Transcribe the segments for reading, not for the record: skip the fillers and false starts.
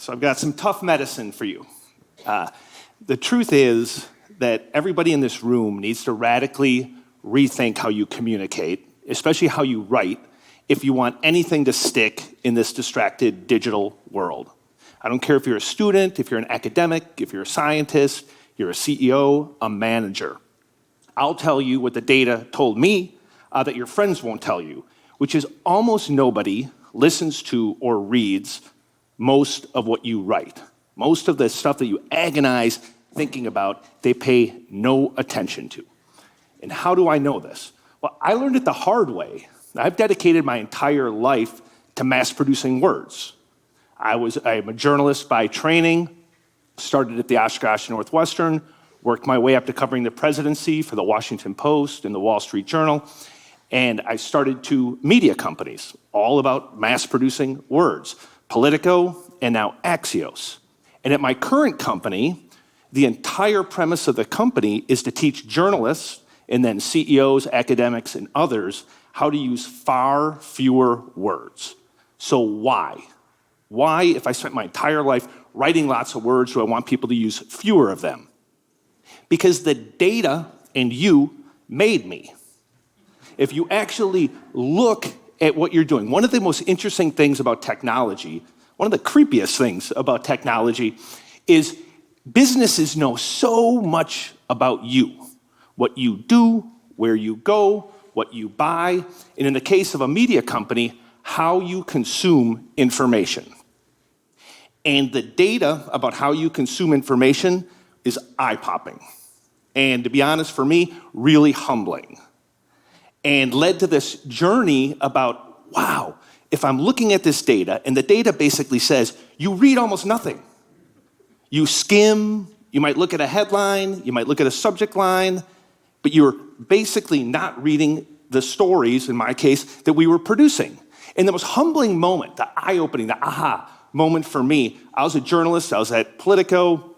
So I've got some tough medicine for you. The truth is that everybody in this room needs to radically rethink how you communicate, especially how you write, if you want anything to stick in this distracted digital world. I don't care if you're a student, if you're an academic, if you're a scientist, you're a CEO, a manager. I'll tell you what the data told me that your friends won't tell you, which is almost nobody listens to or reads most of what you write. Most of the stuff that you agonize thinking about, they pay no attention to. And how do I know this? Well, I learned it the hard way. I've dedicated my entire life to mass producing words. I'm a journalist by training, started at the Oshkosh Northwestern, worked my way up to covering the presidency for the Washington Post and the Wall Street Journal, and I started two media companies, all about mass producing words, Politico and now Axios. And at my current company, the entire premise of the company is to teach journalists and then CEOs, academics, and others how to use far fewer words. So why? Why, if I spent my entire life writing lots of words, do I want people to use fewer of them? Because the data and you made me. If you actually look at what you're doing, one of the most interesting things about technology, one of the creepiest things about technology, is businesses know so much about you. What you do, where you go, what you buy, and in the case of a media company, how you consume information. And the data about how you consume information is eye-popping. And to be honest, for me, really humbling. And led to this journey about, wow, if I'm looking at this data, and the data basically says, you read almost nothing. You skim, you might look at a headline, you might look at a subject line, but you're basically not reading the stories, in my case, that we were producing. And the most humbling moment, the eye-opening, the aha moment for me, I was a journalist, I was at Politico,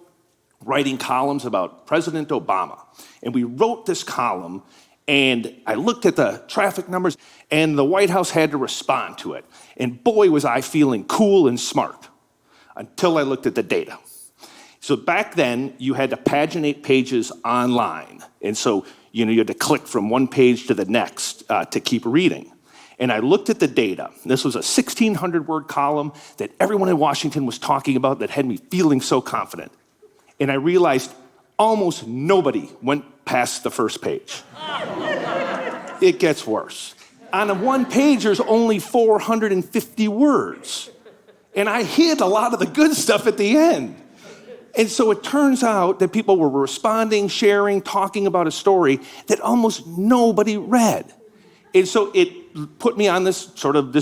writing columns about President Obama. And we wrote this column, and I looked at the traffic numbers, and the White House had to respond to it. And boy, was I feeling cool and smart, until I looked at the data. So back then, you had to paginate pages online. And so, you had to click from one page to the next to keep reading. And I looked at the data. This was a 1,600-word column that everyone in Washington was talking about that had me feeling so confident. And I realized almost nobody went past the first page. It gets worse. On a one page, there's only 450 words. And I hid a lot of the good stuff at the end. And so it turns out that people were responding, sharing, talking about a story that almost nobody read. And so it put me on this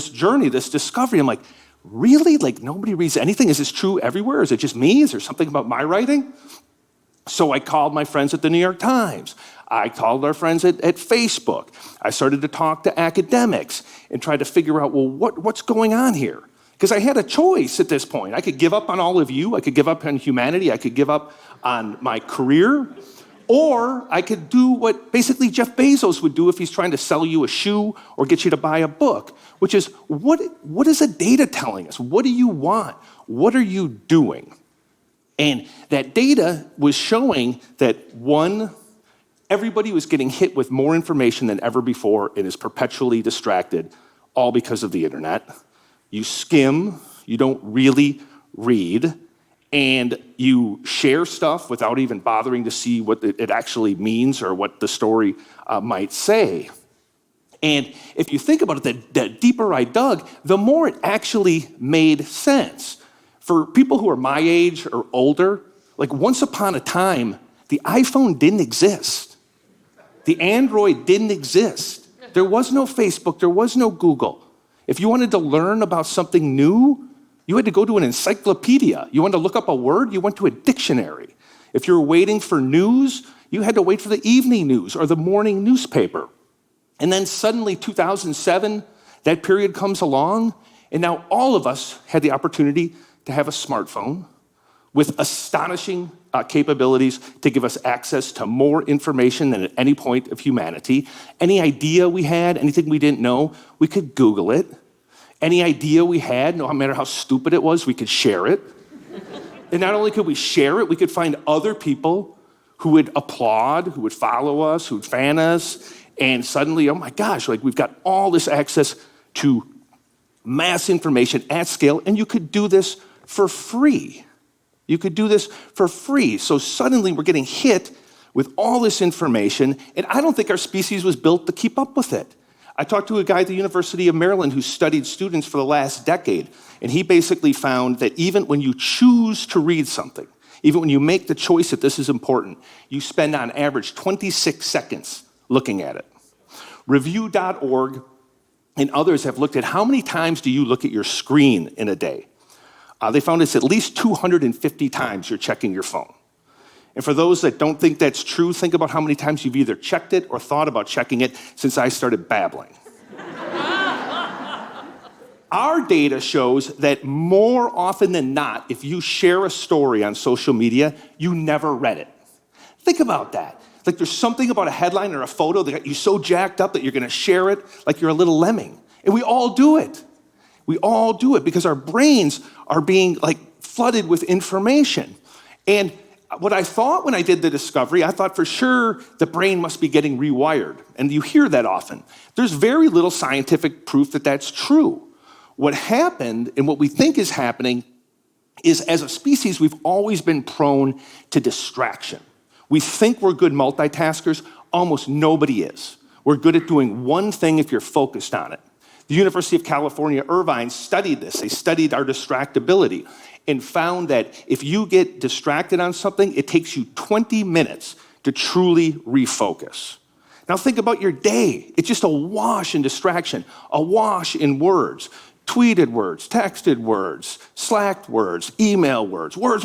journey, this discovery. I'm like, really? Like nobody reads anything? Is this true everywhere? Is it just me? Is there something about my writing? So I called my friends at the New York Times. I called our friends at Facebook. I started to talk to academics and try to figure out, well, what's going on here? Because I had a choice at this point. I could give up on all of you. I could give up on humanity. I could give up on my career. Or I could do what basically Jeff Bezos would do if he's trying to sell you a shoe or get you to buy a book, which is, what is the data telling us? What do you want? What are you doing? And that data was showing that, one, everybody was getting hit with more information than ever before and is perpetually distracted, all because of the internet. You skim, you don't really read, and you share stuff without even bothering to see what it actually means or what the story might say. And if you think about it, the deeper I dug, the more it actually made sense. For people who are my age or older, like once upon a time, the iPhone didn't exist. The Android didn't exist. There was no Facebook, there was no Google. If you wanted to learn about something new, you had to go to an encyclopedia. You wanted to look up a word, you went to a dictionary. If you were waiting for news, you had to wait for the evening news or the morning newspaper. And then suddenly, 2007, that period comes along, and now all of us had the opportunity to have a smartphone with astonishing capabilities to give us access to more information than at any point of humanity. Any idea we had, anything we didn't know, we could Google it. Any idea we had, no matter how stupid it was, we could share it. And not only could we share it, we could find other people who would applaud, who would follow us, who would fan us. And suddenly, oh my gosh, like we've got all this access to mass information at scale, and you could do this for free. You could do this for free. So suddenly we're getting hit with all this information, and I don't think our species was built to keep up with it. I talked to a guy at the University of Maryland who studied students for the last decade, and he basically found that even when you choose to read something, even when you make the choice that this is important, you spend on average 26 seconds looking at it. Review.org and others have looked at how many times do you look at your screen in a day. They found it's at least 250 times you're checking your phone. And for those that don't think that's true, think about how many times you've either checked it or thought about checking it since I started babbling. Our data shows that more often than not, if you share a story on social media, you never read it. Think about that. Like there's something about a headline or a photo that got you so jacked up that you're gonna share it like you're a little lemming. And we all do it. We all do it because our brains are being like flooded with information. And what I thought when I did the discovery, I thought for sure the brain must be getting rewired. And you hear that often. There's very little scientific proof that that's true. What happened and what we think is happening is as a species, we've always been prone to distraction. We think we're good multitaskers. Almost nobody is. We're good at doing one thing if you're focused on it. The University of California, Irvine studied this. They studied our distractibility and found that if you get distracted on something, it takes you 20 minutes to truly refocus. Now think about your day. It's just awash in distraction, awash in words, tweeted words, texted words, Slacked words, email words, words.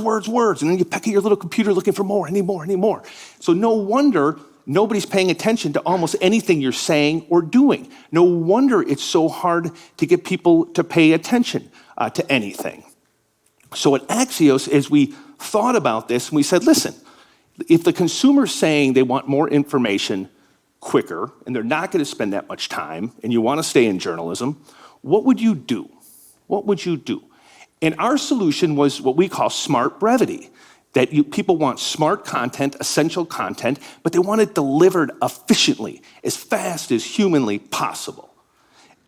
And then you peck at your little computer looking for more, any more. So no wonder nobody's paying attention to almost anything you're saying or doing. No wonder it's so hard to get people to pay attention to anything. So at Axios, as we thought about this, and we said, listen, if the consumer's saying they want more information quicker, and they're not going to spend that much time, and you want to stay in journalism, what would you do? What would you do? And our solution was what we call smart brevity, that people want smart content, essential content, but they want it delivered efficiently, as fast as humanly possible.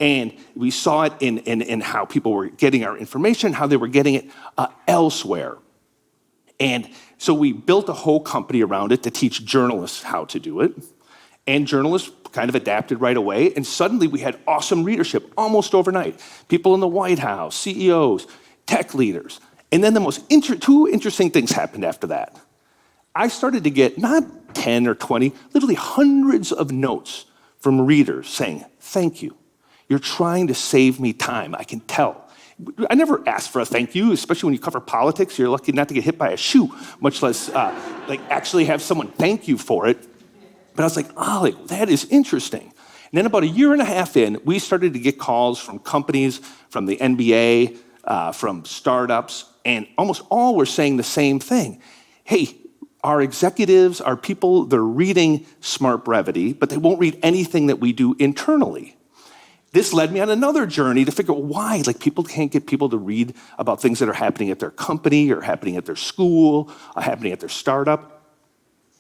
And we saw it in how people were getting our information, how they were getting it elsewhere. And so we built a whole company around it to teach journalists how to do it. And journalists kind of adapted right away. And suddenly we had awesome readership almost overnight. People in the White House, CEOs, tech leaders. And then the two interesting things happened after that. I started to get not 10 or 20, literally hundreds of notes from readers saying, thank you. You're trying to save me time, I can tell. I never asked for a thank you, especially when you cover politics. You're lucky not to get hit by a shoe, much less actually have someone thank you for it. But I was like, that is interesting. And then about a year and a half in, we started to get calls from companies, from the NBA, from startups, and almost all were saying the same thing. Hey, our executives, our people, they're reading Smart Brevity, but they won't read anything that we do internally. This led me on another journey to figure out why people can't get people to read about things that are happening at their company or happening at their school, or happening at their startup.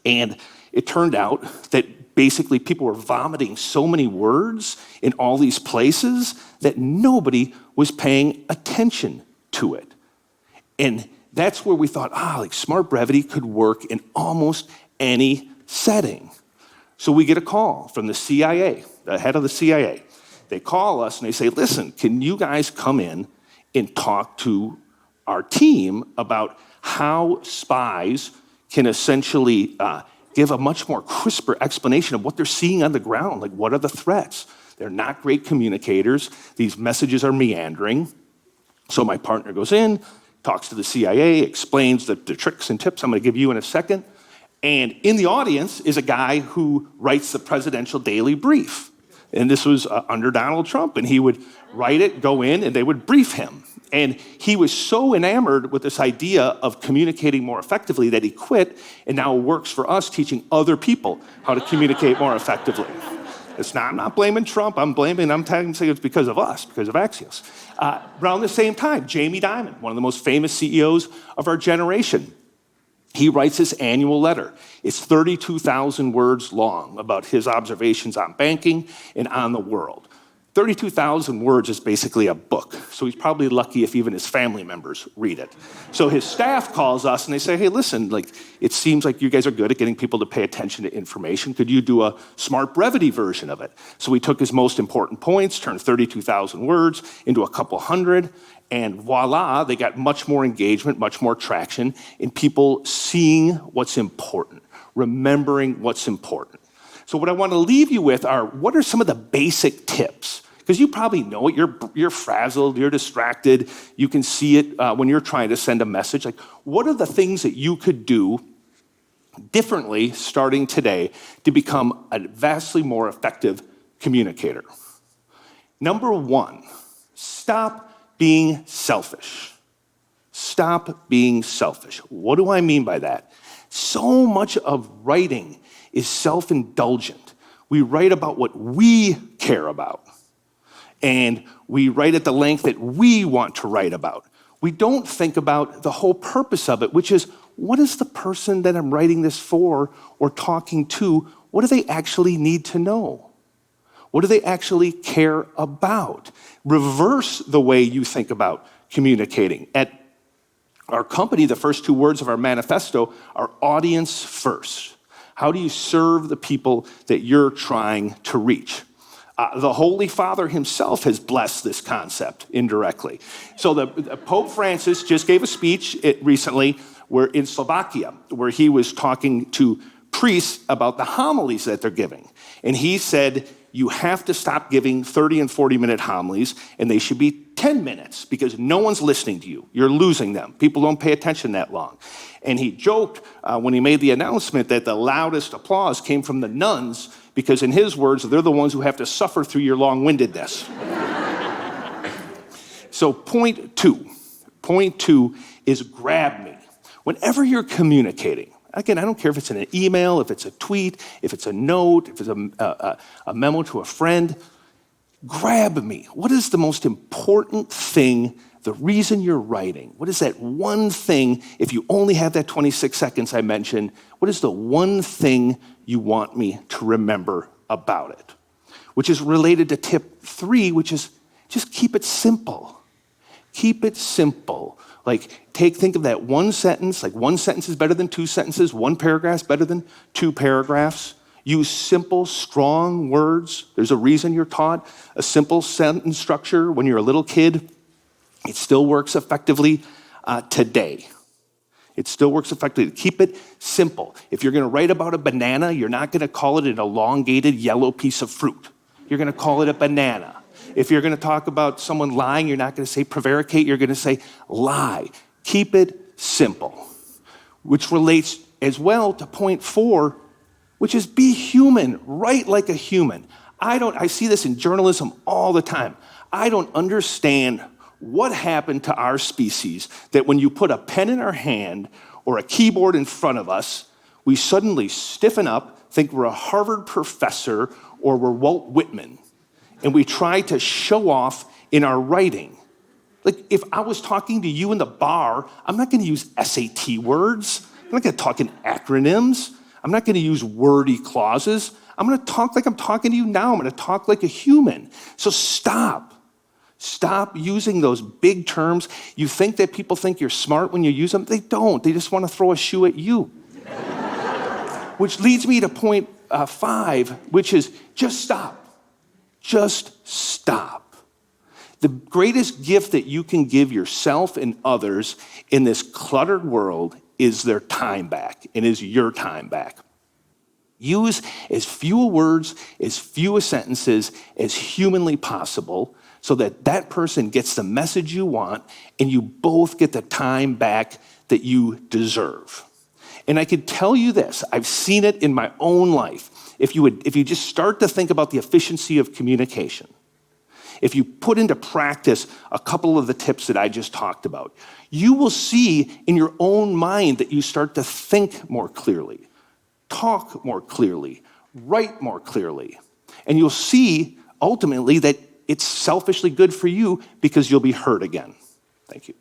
And it turned out that basically people were vomiting so many words in all these places that nobody was paying attention to it. And that's where we thought, smart brevity could work in almost any setting. So we get a call from the CIA, the head of the CIA. They call us and they say, listen, can you guys come in and talk to our team about how spies can essentially give a much more crisper explanation of what they're seeing on the ground, like what are the threats? They're not great communicators. These messages are meandering. So my partner goes in, talks to the CIA, explains the tricks and tips I'm going to give you in a second. And in the audience is a guy who writes the presidential daily brief. And this was under Donald Trump. And he would write it, go in, and they would brief him. And he was so enamored with this idea of communicating more effectively that he quit and now works for us teaching other people how to communicate more effectively. I'm not blaming Trump. I'm saying it's because of us, because of Axios. Around the same time, Jamie Dimon, one of the most famous CEOs of our generation, he writes his annual letter. It's 32,000 words long about his observations on banking and on the world. 32,000 words is basically a book, so he's probably lucky if even his family members read it. So his staff calls us and they say, hey, listen, it seems like you guys are good at getting people to pay attention to information. Could you do a smart brevity version of it? So we took his most important points, turned 32,000 words into a couple hundred, and voila, they got much more engagement, much more traction in people seeing what's important, remembering what's important. So what I want to leave you with are, what are some of the basic tips? Because you probably know it, you're frazzled, you're distracted, you can see it when you're trying to send a message. What are the things that you could do differently starting today to become a vastly more effective communicator? Number one, stop being selfish. Stop being selfish. What do I mean by that? So much of writing is self-indulgent. We write about what we care about, and we write at the length that we want to write about. We don't think about the whole purpose of it, which is, what is the person that I'm writing this for or talking to, what do they actually need to know? What do they actually care about? Reverse the way you think about communicating. At our company, the first two words of our manifesto are audience first. How do you serve the people that you're trying to reach? The Holy Father himself has blessed this concept indirectly. So the Pope Francis just gave a speech recently in Slovakia, where he was talking to priests about the homilies that they're giving. And he said, you have to stop giving 30 and 40-minute homilies, and they should be 10 minutes, because no one's listening to you. You're losing them. People don't pay attention that long. And he joked when he made the announcement that the loudest applause came from the nuns, because in his words, they're the ones who have to suffer through your long-windedness. So point two is grab me. Whenever you're communicating, again, I don't care if it's in an email, if it's a tweet, if it's a note, if it's a memo to a friend, grab me. What is the most important thing, the reason you're writing? What is that one thing, if you only have that 26 seconds I mentioned, what is the one thing you want me to remember about it? Which is related to tip 3, which is just keep it simple. Keep it simple. Think of that one sentence, one sentence is better than 2 sentences, one paragraph is better than 2 paragraphs. Use simple, strong words. There's a reason you're taught a simple sentence structure when you're a little kid. It still works effectively today. It still works effectively. Keep it simple. If you're going to write about a banana, you're not going to call it an elongated yellow piece of fruit. You're going to call it a banana. If you're going to talk about someone lying, you're not going to say prevaricate, you're going to say lie. Keep it simple, which relates as well to point 4, which is be human, write like a human. I see this in journalism all the time. I don't understand what happened to our species that when you put a pen in our hand or a keyboard in front of us, we suddenly stiffen up, think we're a Harvard professor or we're Walt Whitman, and we try to show off in our writing. If I was talking to you in the bar, I'm not going to use SAT words. I'm not going to talk in acronyms. I'm not going to use wordy clauses. I'm going to talk like I'm talking to you now. I'm going to talk like a human. So stop. Stop using those big terms. You think that people think you're smart when you use them? They don't. They just want to throw a shoe at you. Which leads me to point 5, which is just stop. Just stop. The greatest gift that you can give yourself and others in this cluttered world is their time back, and is your time back. Use as few words, as few sentences as humanly possible so that that person gets the message you want and you both get the time back that you deserve. And I can tell you this, I've seen it in my own life. If you just start to think about the efficiency of communication, if you put into practice a couple of the tips that I just talked about, you will see in your own mind that you start to think more clearly, talk more clearly, write more clearly. And you'll see ultimately that it's selfishly good for you because you'll be heard again. Thank you.